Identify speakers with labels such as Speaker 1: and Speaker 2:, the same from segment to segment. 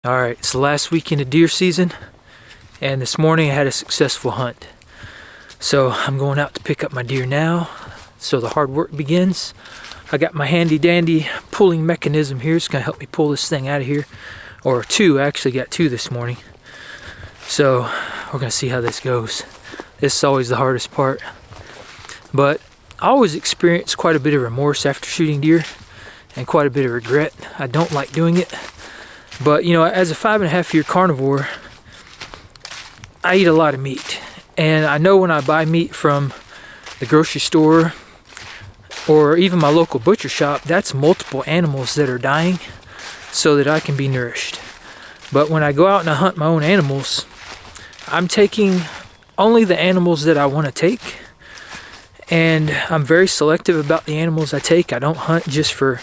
Speaker 1: All right, it's the last weekend of deer season, and this morning I had a successful hunt. So I'm going out to pick up my deer now, so the hard work begins. I got my handy dandy pulling mechanism here. It's gonna help me pull this thing out of here, or two. I actually got two this morning. So we're gonna see how this goes. This is always the hardest part, but I always experience quite a bit of remorse after shooting deer and quite a bit of regret. I don't like doing it. But, you know, as a 5.5-year carnivore, I eat a lot of meat. And I know when I buy meat from the grocery store or even my local butcher shop, that's multiple animals that are dying so that I can be nourished. But when I go out and I hunt my own animals, I'm taking only the animals that I want to take. And I'm very selective about the animals I take. I don't hunt just for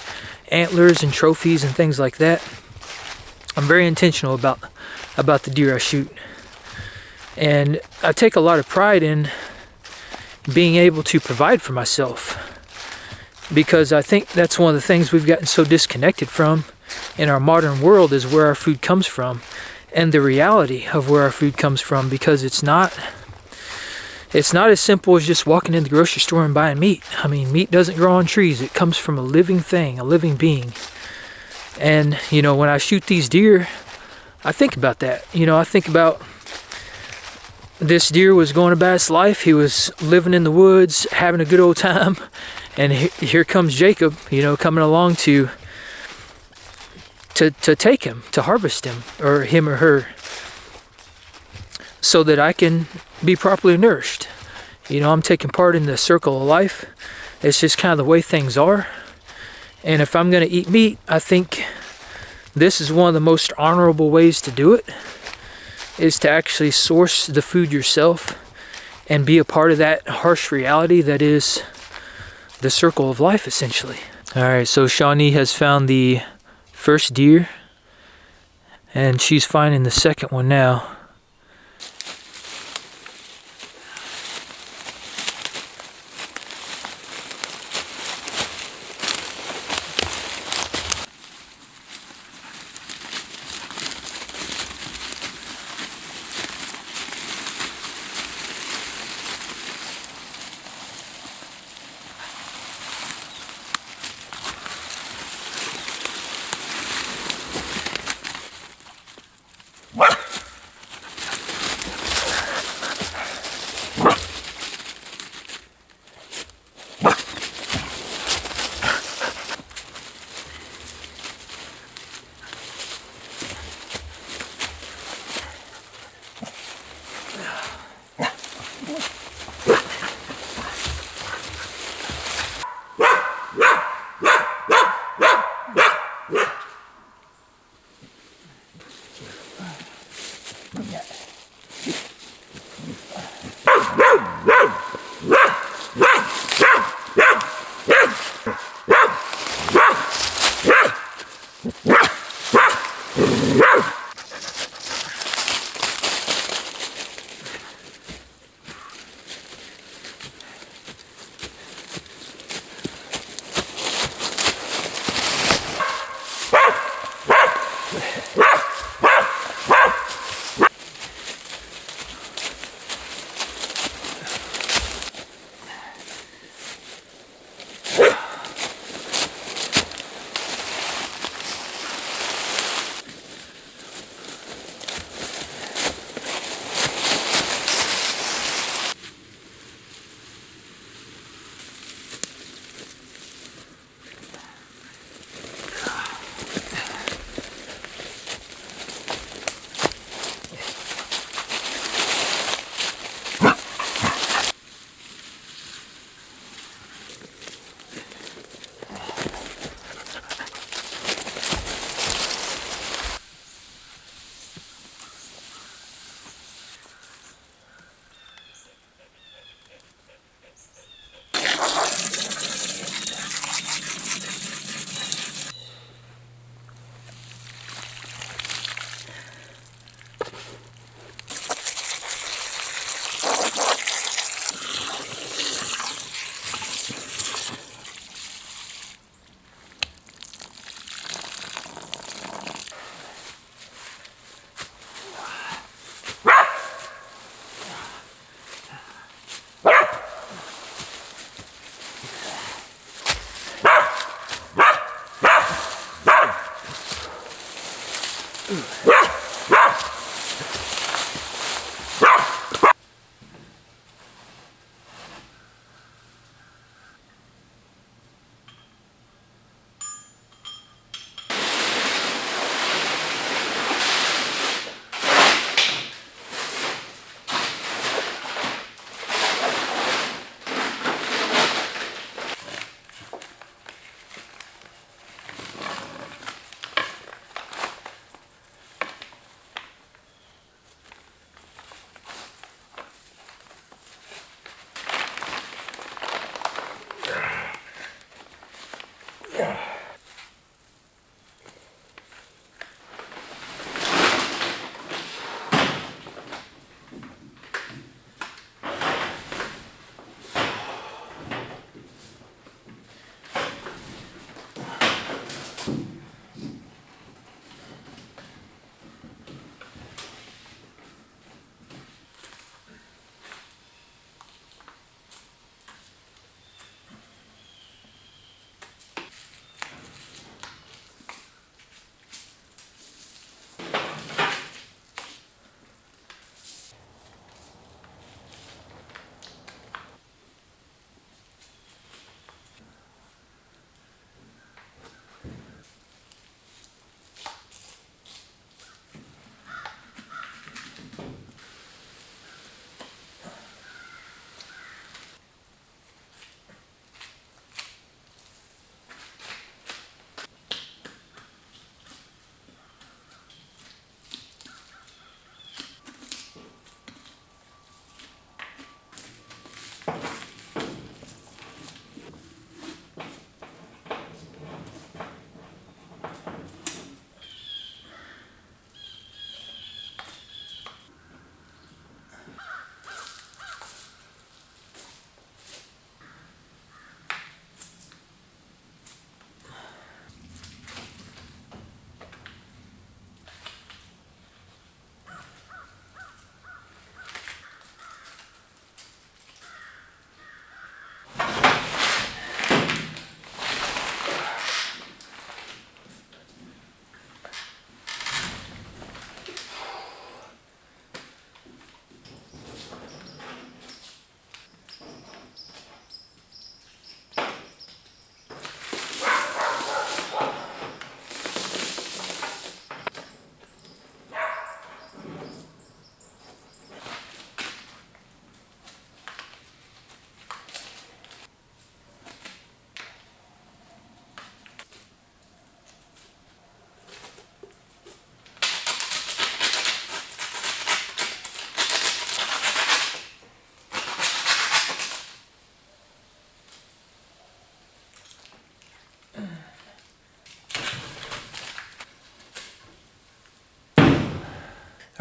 Speaker 1: antlers and trophies and things like that. I'm very intentional about the deer I shoot. And I take a lot of pride in being able to provide for myself, because I think that's one of the things we've gotten so disconnected from in our modern world, is where our food comes from and the reality of where our food comes from, because it's not as simple as just walking in the grocery store and buying meat. I mean, meat doesn't grow on trees. It comes from a living thing, a living being. And, you know, when I shoot these deer, I think about that. You know, I think about this deer was going about his life. He was living in the woods, having a good old time. And here comes Jacob, you know, coming along to take him, to harvest him, or him or her, so that I can be properly nourished. You know, I'm taking part in the circle of life. It's just kind of the way things are. And if I'm going to eat meat, I think this is one of the most honorable ways to do it, is to actually source the food yourself and be a part of that harsh reality that is the circle of life, essentially. All right, so Shawnee has found the first deer, and she's finding the second one now.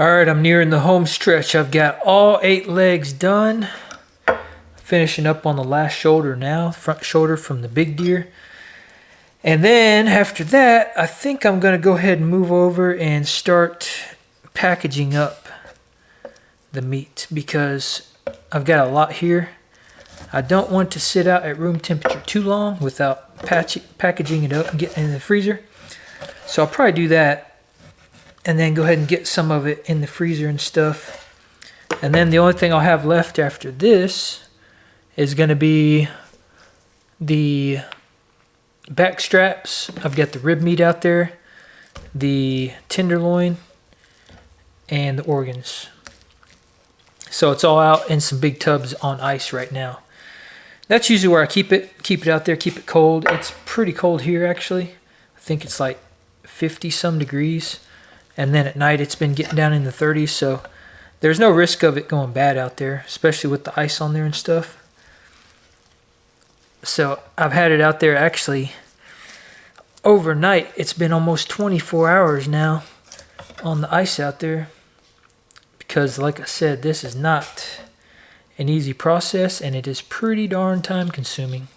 Speaker 1: All right, I'm nearing the home stretch. I've got all 8 legs done. Finishing up on the last shoulder now, front shoulder from the big deer. And then after that, I think I'm going to go ahead and move over and start packaging up the meat because I've got a lot here. I don't want to sit out at room temperature too long without packaging it up and getting it in the freezer. So I'll probably do that and then go ahead and get some of it in the freezer and stuff. And then the only thing I'll have left after this is going to be the back straps. I've got the rib meat out there, the tenderloin, and the organs. So it's all out in some big tubs on ice right now. That's usually where I keep it out there, keep it cold. It's pretty cold here actually. I think it's like 50 some degrees. And then at night it's been getting down in the 30s, so there's no risk of it going bad out there, especially with the ice on there and stuff. So I've had it out there actually overnight. It's been almost 24 hours now on the ice out there because, like I said, this is not an easy process and it is pretty darn time consuming.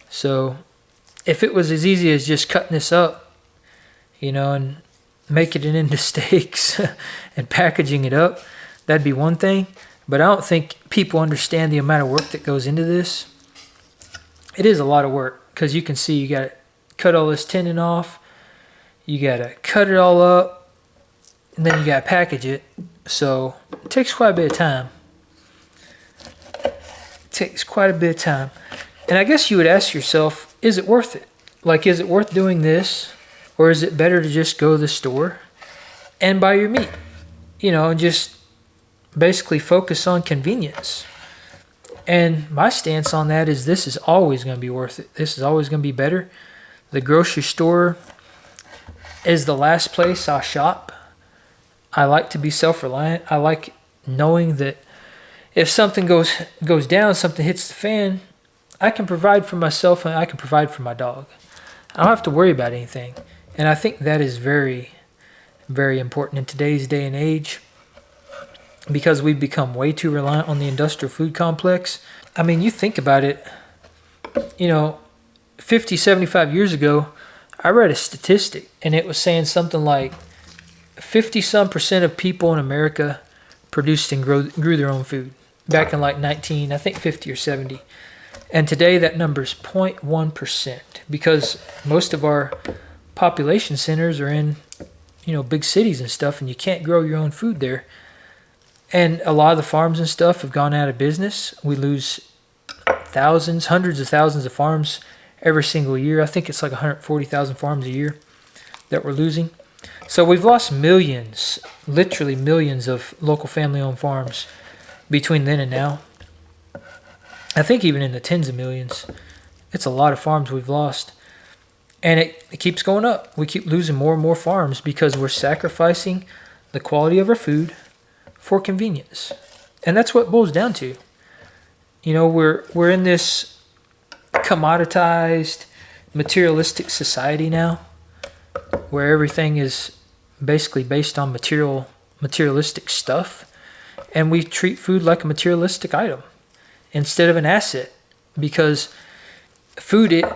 Speaker 1: So if it was as easy as just cutting this up, you know, and making it into steaks and packaging it up, that'd be one thing. But I don't think people understand the amount of work that goes into this. It is a lot of work because you can see you got to cut all this tendon off. You got to cut it all up and then you got to package it. So it takes quite a bit of time. It takes quite a bit of time. And I guess you would ask yourself, is it worth it? Like, is it worth doing this? Or is it better to just go to the store and buy your meat? You know, and just basically focus on convenience. And my stance on that is this is always going to be worth it. This is always going to be better. The grocery store is the last place I'll shop. I like to be self-reliant. I like knowing that if something goes down, something hits the fan, I can provide for myself and I can provide for my dog. I don't have to worry about anything. And I think that is very, very important in today's day and age because we've become way too reliant on the industrial food complex. I mean, you think about it, you know, 50, 75 years ago, I read a statistic and it was saying something like 50-some% of people in America produced and grew their own food back in like 50 or 70. And today that number is 0.1% because most of our population centers are in, you know, big cities and stuff, and you can't grow your own food there. And a lot of the farms and stuff have gone out of business. We lose thousands, hundreds of thousands of farms every single year. I think it's like 140,000 farms a year that we're losing. So we've lost millions, literally millions of local family-owned farms between then and now. I think even in the tens of millions. It's a lot of farms we've lost. And it keeps going up. We keep losing more and more farms because we're sacrificing the quality of our food for convenience. And that's what it boils down to. You know, we're in this commoditized, materialistic society now where everything is basically based on materialistic stuff. And we treat food like a materialistic item instead of an asset because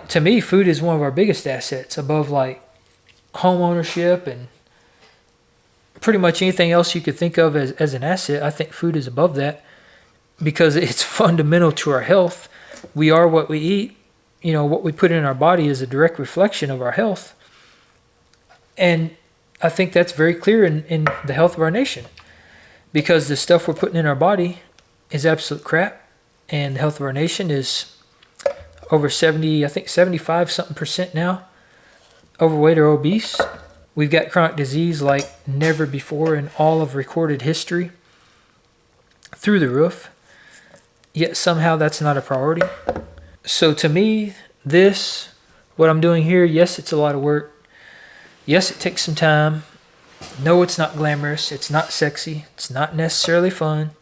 Speaker 1: to me, food is one of our biggest assets above like home ownership and pretty much anything else you could think of as an asset. I think food is above that because it's fundamental to our health. We are what we eat. You know, what we put in our body is a direct reflection of our health. And I think that's very clear in the health of our nation because the stuff we're putting in our body is absolute crap. And the health of our nation is over 75% now, overweight or obese. We've got chronic disease like never before in all of recorded history, through the roof. Yet somehow that's not a priority. So to me, what I'm doing here, yes, it's a lot of work. Yes, it takes some time. No, it's not glamorous. It's not sexy. It's not necessarily fun.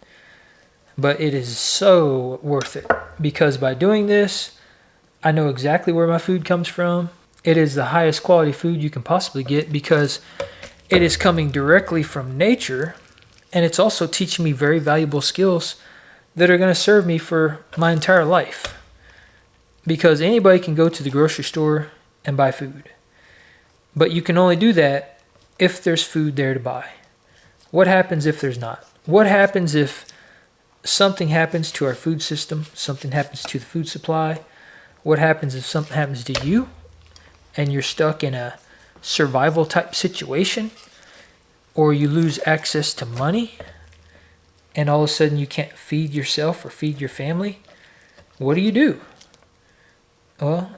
Speaker 1: But it is so worth it because by doing this, I know exactly where my food comes from. It is the highest quality food you can possibly get because it is coming directly from nature And it's also teaching me very valuable skills that are going to serve me for my entire life. Because anybody can go to the grocery store and buy food. But you can only do that if there's food there to buy. What happens if there's not? What happens if something happens to our food system, something happens to the food supply? What happens if something happens to you and you're stuck in a survival type situation, or you lose access to money and all of a sudden you can't feed yourself or feed your family? What do? Well,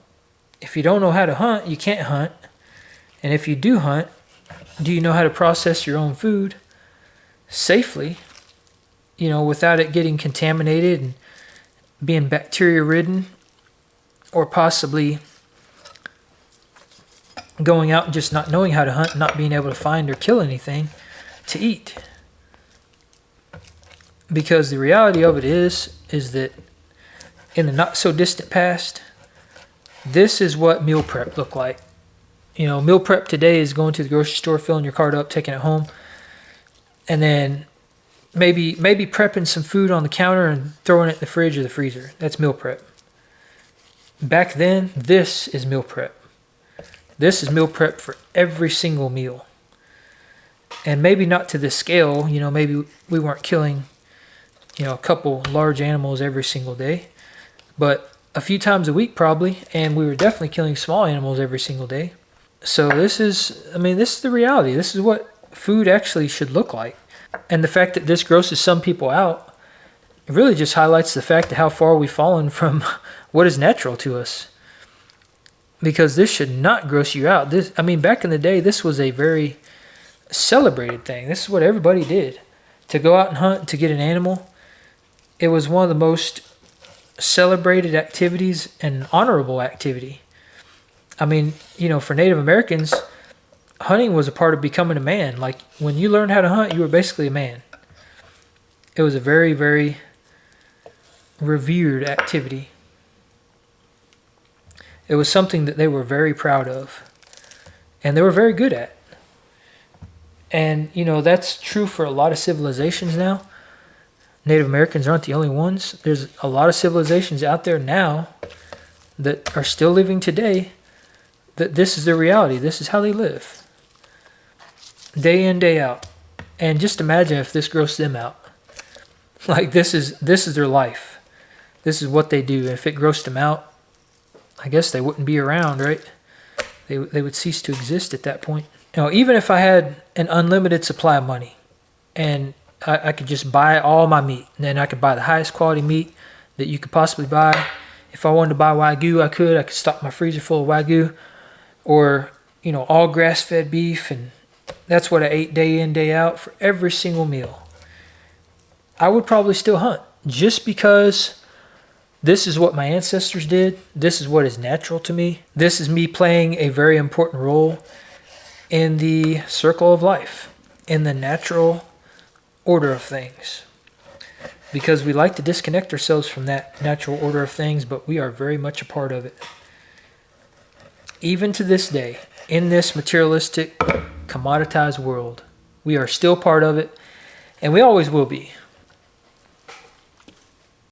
Speaker 1: if you don't know how to hunt, you can't hunt. And if you do hunt, do you know how to process your own food safely, without it getting contaminated and being bacteria ridden, or possibly going out and just not knowing how to hunt and not being able to find or kill anything to eat? Because the reality of it is that in the not so distant past, this is what meal prep looked like. Meal prep today is going to the grocery store, filling your cart up, taking it home, and then maybe prepping some food on the counter and throwing it in the fridge or the freezer. That's meal prep. Back then, this is meal prep. This is meal prep for every single meal. And maybe not to this scale, maybe we weren't killing, a couple large animals every single day, but a few times a week probably, and we were definitely killing small animals every single day. So this is the reality. This is what food actually should look like. And the fact that this grosses some people out really just highlights the fact of how far we've fallen from what is natural to us. Because this should not gross you out. Back in the day, this was a very celebrated thing. This is what everybody did. To go out and hunt, to get an animal, it was one of the most celebrated activities and honorable activity. For Native Americans, hunting was a part of becoming a man. Like, when you learned how to hunt, you were basically a man. It was a very, very revered activity. It was something that they were very proud of, and they were very good at. And, that's true for a lot of civilizations now. Native Americans aren't the only ones. There's a lot of civilizations out there now that are still living today that this is their reality. This is how they live. Day in, day out. And just imagine if this grossed them out. Like, this is their life. This is what they do. If it grossed them out, I guess they wouldn't be around, right? They would cease to exist at that point. Even if I had an unlimited supply of money and I could just buy all my meat, and then I could buy the highest quality meat that you could possibly buy. If I wanted to buy Wagyu, I could stock my freezer full of Wagyu, or, all grass-fed beef, and that's what I ate day in, day out for every single meal. I would probably still hunt, just because this is what my ancestors did. This is what is natural to me. This is me playing a very important role in the circle of life, in the natural order of things. Because we like to disconnect ourselves from that natural order of things, but we are very much a part of it. Even to this day, in this materialistic, commoditized world, we are still part of it, and we always will be.